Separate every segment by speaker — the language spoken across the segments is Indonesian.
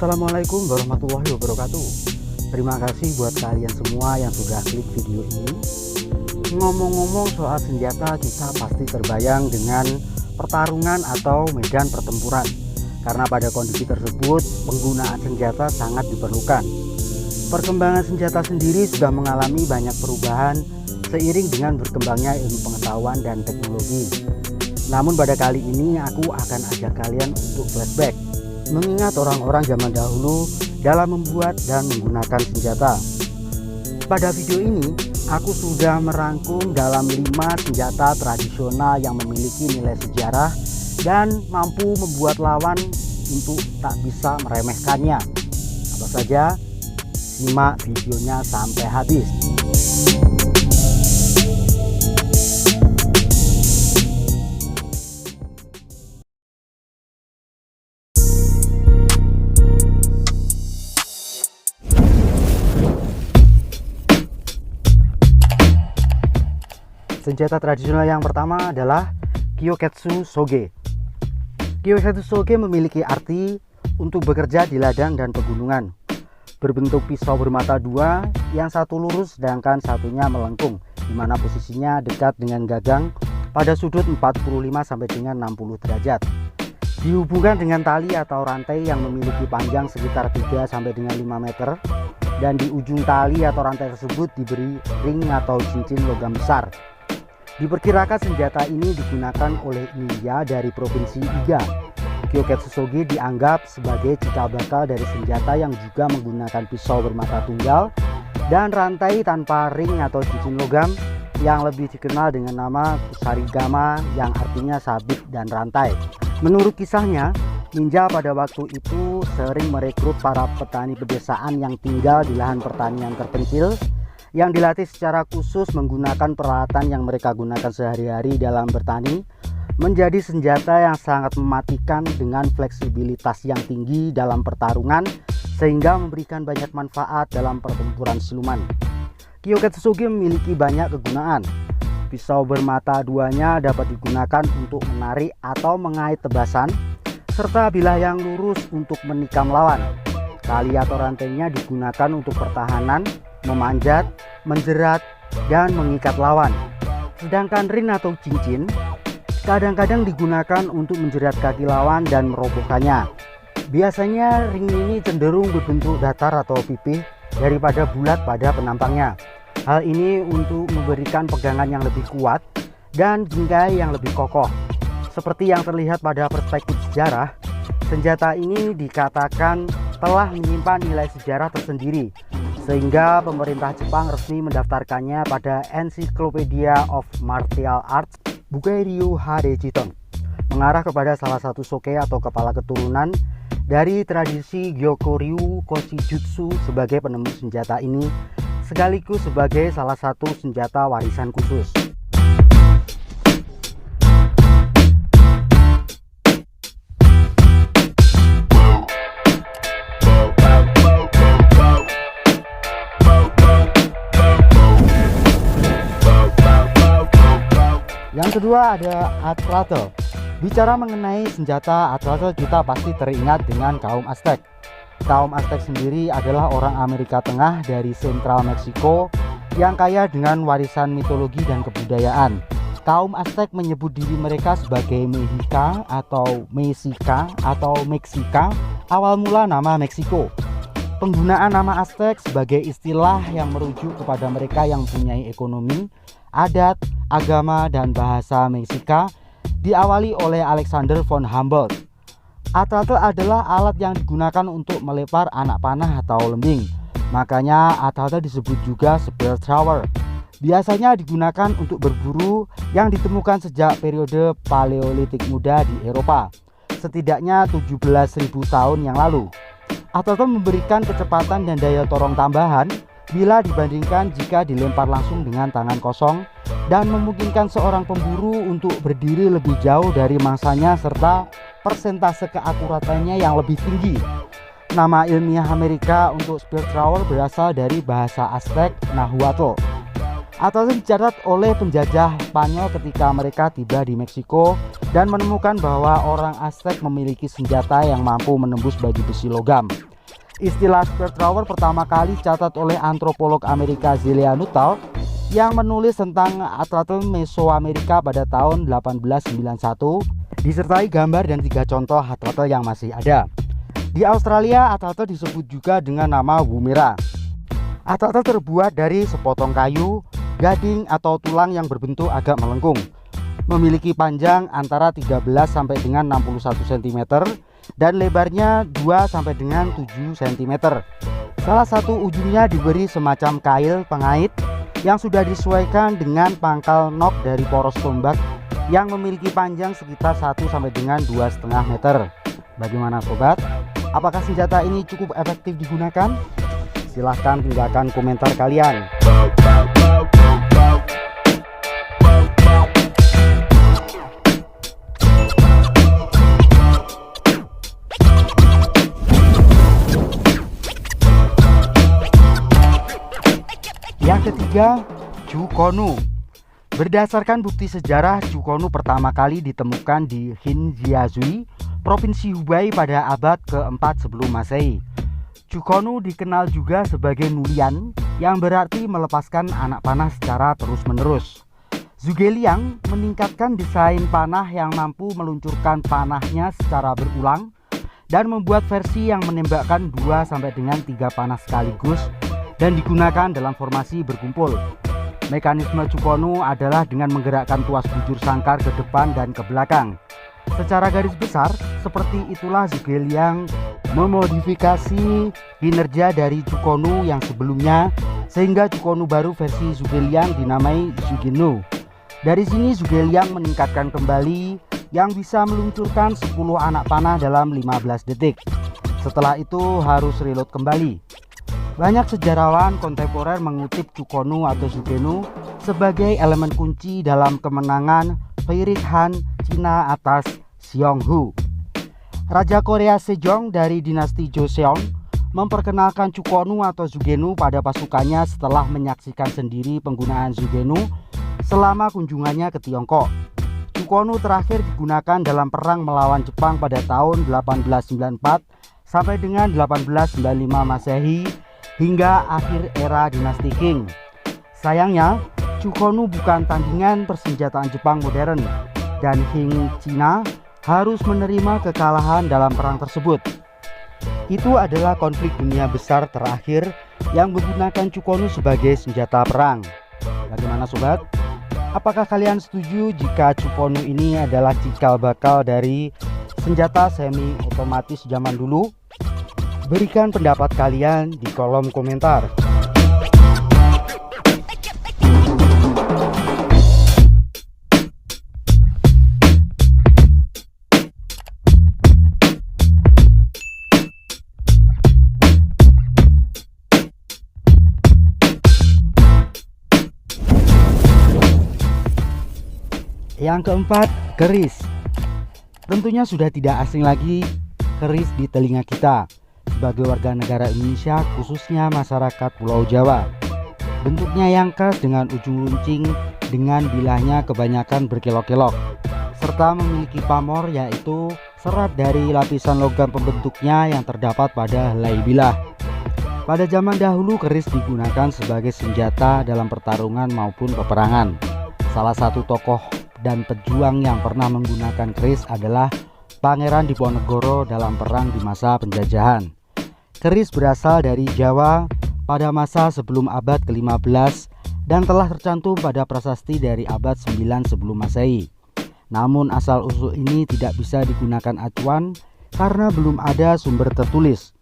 Speaker 1: Assalamualaikum warahmatullahi wabarakatuh. Terima kasih buat kalian semua yang sudah klik video ini. Ngomong-ngomong soal senjata, kita pasti terbayang dengan pertarungan atau medan pertempuran, karena pada kondisi tersebut penggunaan senjata sangat diperlukan. Perkembangan senjata sendiri sudah mengalami banyak perubahan seiring dengan berkembangnya ilmu pengetahuan dan teknologi. Namun pada kali ini aku akan ajak kalian untuk flashback, mengingat orang-orang zaman dahulu dalam membuat dan menggunakan senjata. Pada video ini aku sudah merangkum dalam 5 senjata tradisional yang memiliki nilai sejarah dan mampu membuat lawan untuk tak bisa meremehkannya. Apa saja? Simak videonya sampai habis. Senjata tradisional yang pertama adalah Kyoketsu Soge. Kyoketsu Soge memiliki arti untuk bekerja di ladang dan pegunungan. Berbentuk pisau bermata dua, yang satu lurus sedangkan satunya melengkung, di mana posisinya dekat dengan gagang pada sudut 45 sampai dengan 60 derajat. Dihubungkan dengan tali atau rantai yang memiliki panjang sekitar 3 sampai dengan 5 meter, dan di ujung tali atau rantai tersebut diberi ring atau cincin logam besar. Diperkirakan senjata ini digunakan oleh ninja dari provinsi Iga. Kyoketsu Soge dianggap sebagai cikal bakal dari senjata yang juga menggunakan pisau bermata tunggal dan rantai tanpa ring atau cincin logam, yang lebih dikenal dengan nama kusarigama yang artinya sabit dan rantai. Menurut kisahnya, ninja pada waktu itu sering merekrut para petani pedesaan yang tinggal di lahan pertanian terpencil, yang dilatih secara khusus menggunakan peralatan yang mereka gunakan sehari-hari dalam bertani, menjadi senjata yang sangat mematikan dengan fleksibilitas yang tinggi dalam pertarungan, sehingga memberikan banyak manfaat dalam pertempuran siluman. Kyoketsu Soge memiliki banyak kegunaan. Pisau bermata duanya dapat digunakan untuk menarik atau mengait tebasan, serta bilah yang lurus untuk menikam lawan. Tali atau rantainya digunakan untuk pertahanan, memanjat, menjerat, dan mengikat lawan. Sedangkan ring atau cincin kadang-kadang digunakan untuk menjerat kaki lawan dan merobohkannya. Biasanya ring ini cenderung berbentuk datar atau pipih daripada bulat pada penampangnya. Hal ini untuk memberikan pegangan yang lebih kuat dan bingkai yang lebih kokoh. Seperti yang terlihat pada perspektif sejarah, senjata ini dikatakan telah menyimpan nilai sejarah tersendiri, sehingga pemerintah Jepang resmi mendaftarkannya pada Encyclopedia of Martial Arts Bukairyu Hadechiton, mengarah kepada salah satu soke atau kepala keturunan dari tradisi Gyokoryu Koshijutsu sebagai penemu senjata ini, sekaligus sebagai salah satu senjata warisan khusus. Yang kedua ada Atlatl. Bicara mengenai senjata Atlatl, kita pasti teringat dengan kaum Aztec. Kaum Aztec sendiri adalah orang Amerika Tengah dari Sentral Meksiko yang kaya dengan warisan mitologi dan kebudayaan. Kaum Aztec menyebut diri mereka sebagai Mexica atau Mexica atau Meksika, awal mula nama Meksiko. Penggunaan nama Aztec sebagai istilah yang merujuk kepada mereka yang mempunyai ekonomi, adat, agama, dan bahasa Meksika diawali oleh Alexander von Humboldt. Atlatl adalah alat yang digunakan untuk melepar anak panah atau lembing. Makanya Atlatl disebut juga spear thrower. Biasanya digunakan untuk berburu yang ditemukan sejak periode Paleolitik muda di Eropa, setidaknya 17.000 tahun yang lalu. Atlatl memberikan kecepatan dan daya torong tambahan bila dibandingkan jika dilempar langsung dengan tangan kosong, dan memungkinkan seorang pemburu untuk berdiri lebih jauh dari mangsanya serta persentase keakuratannya yang lebih tinggi. Nama ilmiah Amerika untuk spear thrower berasal dari bahasa Aztec Nahuatl. Atlatl dicatat oleh penjajah Spanyol ketika mereka tiba di Meksiko dan menemukan bahwa orang Aztec memiliki senjata yang mampu menembus baju besi logam. Istilah spear thrower pertama kali dicatat oleh antropolog Amerika Zelia Nuttall yang menulis tentang atlatl Mesoamerika pada tahun 1891, disertai gambar dan 3 contoh atlatl yang masih ada. Di Australia, atlatl disebut juga dengan nama woomera. Atlatl terbuat dari sepotong kayu, gading atau tulang yang berbentuk agak melengkung. Memiliki panjang antara 13 sampai dengan 61 cm dan lebarnya 2 sampai dengan 7 cm. Salah satu ujungnya diberi semacam kail pengait yang sudah disesuaikan dengan pangkal nok dari poros tombak yang memiliki panjang sekitar 1 sampai dengan 2,5 meter. Bagaimana sobat? Apakah senjata ini cukup efektif digunakan? Silahkan tinggalkan komentar kalian. Yang ketiga, Chukonu. Berdasarkan bukti sejarah, Chukonu pertama kali ditemukan di Hinjiazui, Provinsi Hubei pada abad ke-4 sebelum Masehi. Chukonu dikenal juga sebagai nulian, yang berarti melepaskan anak panah secara terus-menerus. Zhuge-liang meningkatkan desain panah yang mampu meluncurkan panahnya secara berulang dan membuat versi yang menembakkan 2 sampai dengan 3 panah sekaligus dan digunakan dalam formasi berkumpul. Mekanisme Chukonu adalah dengan menggerakkan tuas bujur sangkar ke depan dan ke belakang. Secara garis besar, seperti itulah Zhuge-liang memodifikasi kinerja dari Chukonu yang sebelumnya, sehingga Chukonu baru versi Zhuge-liang dinamai Zhugenu. Dari sini Zhuge-liang meningkatkan kembali yang bisa meluncurkan 10 anak panah dalam 15 detik. Setelah itu harus reload kembali. Banyak sejarawan kontemporer mengutip Chukonu atau Zhugenu sebagai elemen kunci dalam kemenangan Pyrrhic Han Cina atas Xionghu. Raja Korea Sejong dari dinasti Joseon memperkenalkan Chukonu atau Zhugenu pada pasukannya setelah menyaksikan sendiri penggunaan Zhugenu selama kunjungannya ke Tiongkok. Chukonu terakhir digunakan dalam perang melawan Jepang pada tahun 1894 sampai dengan 1895 Masehi hingga akhir era dinasti Qing. Sayangnya, Chukonu bukan tandingan persenjataan Jepang modern dan Qing Cina harus menerima kekalahan dalam perang tersebut. Itu adalah konflik dunia besar terakhir yang menggunakan Chukonu sebagai senjata perang. Bagaimana sobat? Apakah kalian setuju jika Chukonu ini adalah cikal bakal dari senjata semi otomatis zaman dulu? Berikan pendapat kalian di kolom komentar. Yang keempat, keris. Tentunya sudah tidak asing lagi keris di telinga kita sebagai warga negara Indonesia, khususnya masyarakat Pulau Jawa. Bentuknya yang khas dengan ujung runcing dengan bilahnya kebanyakan berkelok-kelok, serta memiliki pamor yaitu serat dari lapisan logam pembentuknya yang terdapat pada helai bilah. Pada zaman dahulu keris digunakan sebagai senjata dalam pertarungan maupun peperangan. Salah satu tokoh dan pejuang yang pernah menggunakan keris adalah Pangeran Diponegoro dalam perang di masa penjajahan. Keris berasal dari Jawa pada masa sebelum abad ke-15 dan telah tercantum pada prasasti dari abad 9 sebelum Masehi. Namun asal-usul ini tidak bisa digunakan acuan karena belum ada sumber tertulis.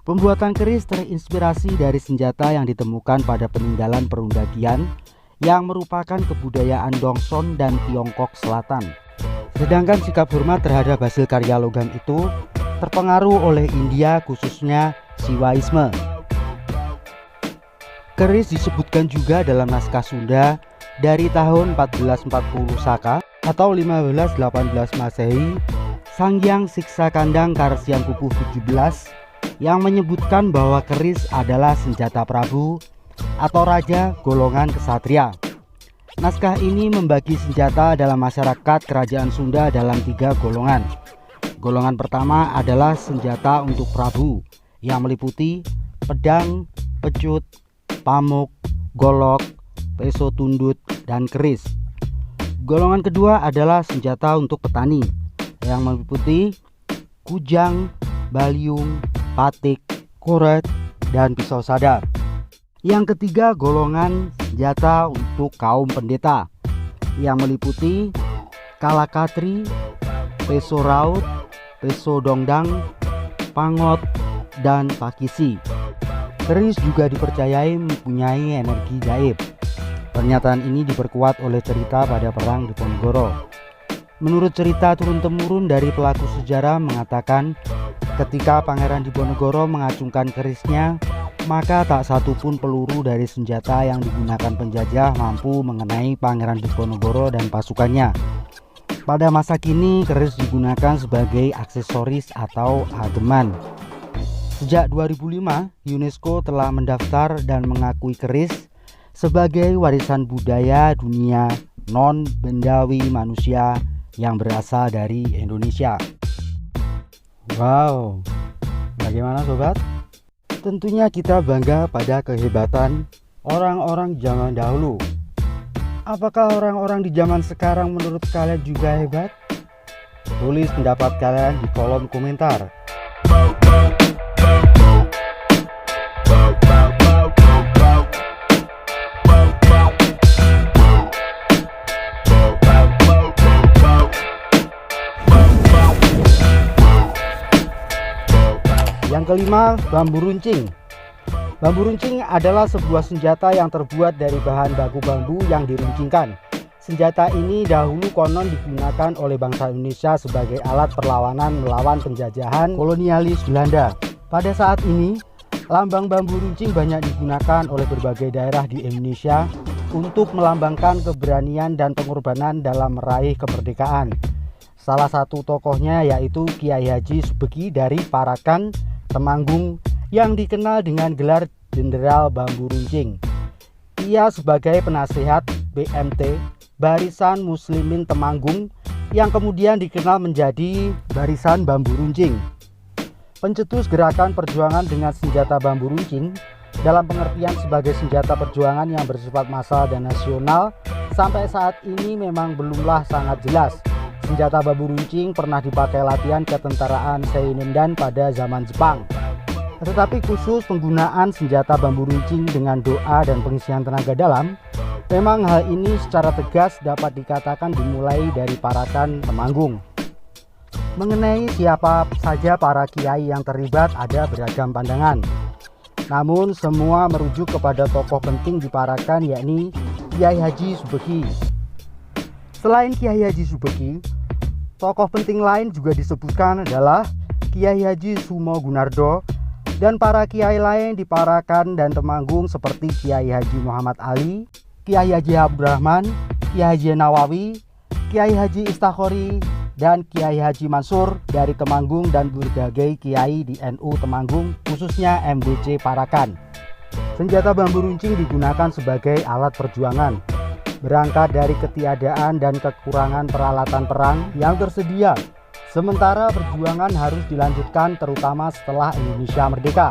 Speaker 1: Pembuatan keris terinspirasi dari senjata yang ditemukan pada peninggalan perundakian yang merupakan kebudayaan Dongson dan Tiongkok Selatan. Sedangkan sikap hormat terhadap hasil karya logam itu terpengaruh oleh India, khususnya Siwaisme. Keris disebutkan juga dalam naskah Sunda dari tahun 1440 Saka atau 1518 Masehi, Sanghyang Siksa Kandang Karsian Pupuh 17 yang menyebutkan bahwa keris adalah senjata Prabu atau raja golongan kesatria. Naskah ini membagi senjata dalam masyarakat kerajaan Sunda dalam 3 golongan. Golongan pertama adalah senjata untuk Prabu, yang meliputi pedang, pecut, pamuk, golok, peso tundut, dan keris. Golongan kedua adalah senjata untuk petani yang meliputi kujang, baliung, patik, koret, dan pisau sadap. Yang ketiga, golongan senjata untuk kaum pendeta yang meliputi kalakatri, peso raut, peso dongdang, pangot, dan pakisi. Keris juga dipercayai mempunyai energi gaib. Pernyataan ini diperkuat oleh cerita pada perang Diponegoro. Menurut cerita turun-temurun dari pelaku sejarah mengatakan ketika Pangeran Diponegoro mengacungkan kerisnya, maka tak satu pun peluru dari senjata yang digunakan penjajah mampu mengenai Pangeran Diponegoro dan pasukannya. Pada masa kini, keris digunakan sebagai aksesoris atau ageman. Sejak 2005, UNESCO telah mendaftar dan mengakui keris sebagai warisan budaya dunia non-bendawi manusia yang berasal dari Indonesia. Wow, bagaimana sobat? Tentunya kita bangga pada kehebatan orang-orang zaman dahulu. Apakah orang-orang di zaman sekarang menurut kalian juga hebat? Tulis pendapat kalian di kolom komentar. Yang kelima, bambu runcing. Bambu runcing adalah sebuah senjata yang terbuat dari bahan baku bambu yang diruncingkan. Senjata ini dahulu konon digunakan oleh bangsa Indonesia sebagai alat perlawanan melawan penjajahan kolonialis Belanda. Pada saat ini, lambang bambu runcing banyak digunakan oleh berbagai daerah di Indonesia untuk melambangkan keberanian dan pengorbanan dalam meraih kemerdekaan. Salah satu tokohnya yaitu Kiai Haji Subeki dari Parakan, Temanggung, yang dikenal dengan gelar Jenderal Bambu Runcing. Ia sebagai penasehat BMT, Barisan Muslimin Temanggung, yang kemudian dikenal menjadi Barisan Bambu Runcing. Pencetus gerakan perjuangan dengan senjata bambu runcing dalam pengertian sebagai senjata perjuangan yang bersifat massal dan nasional sampai saat ini memang belumlah sangat jelas. Senjata bambu runcing pernah dipakai latihan ketentaraan Seinindan pada zaman Jepang. Tetapi khusus penggunaan senjata bambu runcing dengan doa dan pengisian tenaga dalam, memang hal ini secara tegas dapat dikatakan dimulai dari Parakan Temanggung. Mengenai siapa saja para kiai yang terlibat ada beragam pandangan. Namun semua merujuk kepada tokoh penting di Parakan, yakni Kiai Haji Subeki. Selain Kiai Haji Subeki, tokoh penting lain juga disebutkan adalah Kiai Haji Sumo Gunardo dan para kiai lain di Parakan dan Temanggung seperti Kiai Haji Muhammad Ali, Kiai Haji Abdurrahman, Kiai Haji Nawawi, Kiai Haji Istakhori, dan Kiai Haji Mansur dari Temanggung dan berbagai kiai di NU Temanggung, khususnya MDC Parakan. Senjata bambu runcing digunakan sebagai alat perjuangan, berangkat dari ketiadaan dan kekurangan peralatan perang yang tersedia. Sementara perjuangan harus dilanjutkan terutama setelah Indonesia merdeka.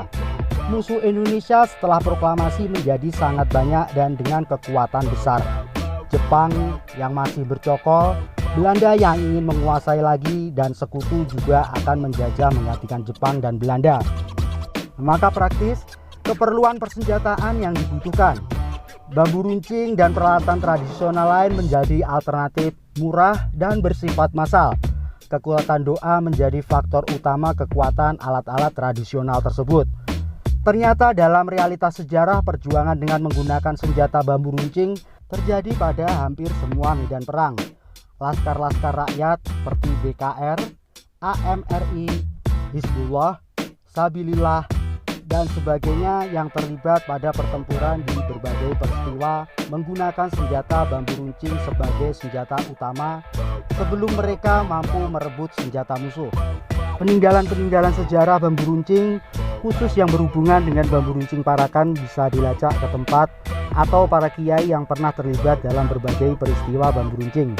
Speaker 1: Musuh Indonesia setelah proklamasi menjadi sangat banyak dan dengan kekuatan besar. Jepang yang masih bercokol, Belanda yang ingin menguasai lagi, dan sekutu juga akan menjajah menggantikan Jepang dan Belanda. Maka praktis, keperluan persenjataan yang dibutuhkan. Bambu runcing dan peralatan tradisional lain menjadi alternatif murah dan bersifat massal. Kekuatan doa menjadi faktor utama kekuatan alat-alat tradisional tersebut. Ternyata dalam realitas sejarah, perjuangan dengan menggunakan senjata bambu runcing terjadi pada hampir semua medan perang. Laskar-laskar rakyat seperti BKR, AMRI, Hizbullah, Sabilillah, dan sebagainya yang terlibat pada pertempuran di berbagai peristiwa menggunakan senjata bambu runcing sebagai senjata utama sebelum mereka mampu merebut senjata musuh. Peninggalan-peninggalan sejarah bambu runcing khusus yang berhubungan dengan bambu runcing Parakan bisa dilacak ke tempat atau para kiai yang pernah terlibat dalam berbagai peristiwa bambu runcing.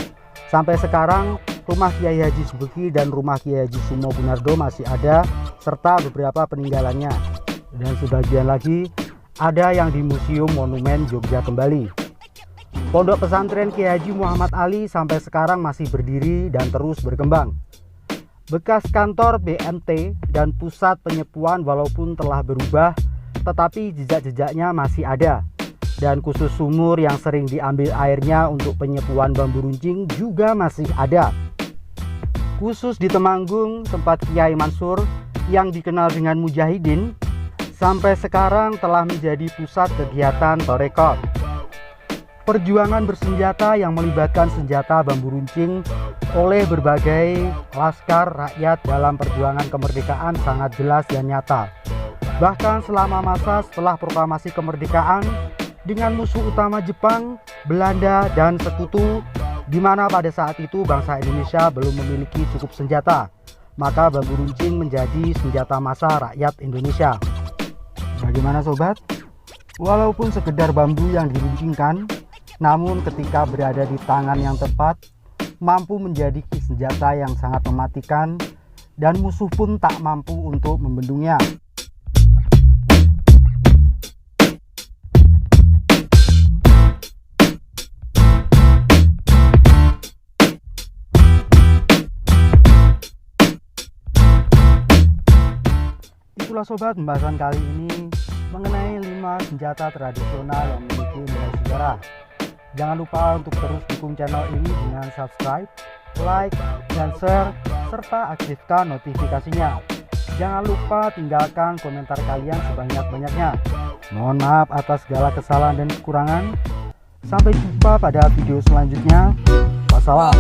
Speaker 1: Sampai sekarang rumah Kiai Haji Subeki dan rumah Kiai Haji Sumo Gunardo masih ada, serta beberapa peninggalannya. Dan sebagian lagi ada yang di Museum Monumen Jogja kembali. Pondok pesantren Kiai Haji Muhammad Ali sampai sekarang masih berdiri dan terus berkembang. Bekas kantor BMT dan pusat penyepuan walaupun telah berubah, tetapi jejak-jejaknya masih ada. Dan khusus sumur yang sering diambil airnya untuk penyepuan bambu runcing juga masih ada. Khusus di Temanggung, tempat Kiai Mansur yang dikenal dengan Mujahidin, sampai sekarang telah menjadi pusat kegiatan Torekot. Perjuangan bersenjata yang melibatkan senjata bambu runcing oleh berbagai laskar rakyat dalam perjuangan kemerdekaan sangat jelas dan nyata. Bahkan selama masa setelah proklamasi kemerdekaan, dengan musuh utama Jepang, Belanda, dan sekutu, di mana pada saat itu bangsa Indonesia belum memiliki cukup senjata, maka bambu runcing menjadi senjata massa rakyat Indonesia. Bagaimana sobat? Walaupun sekedar bambu yang diruncingkan, namun ketika berada di tangan yang tepat, mampu menjadi senjata yang sangat mematikan, dan musuh pun tak mampu untuk membendungnya. Itulah sobat, pembahasan kali ini mengenai 5 senjata tradisional yang memiliki nilai sejarah. Jangan lupa untuk terus dukung channel ini dengan subscribe, like, dan share, serta aktifkan notifikasinya. Jangan lupa tinggalkan komentar kalian sebanyak-banyaknya. Mohon maaf atas segala kesalahan dan kekurangan. Sampai jumpa pada video selanjutnya. Wassalam.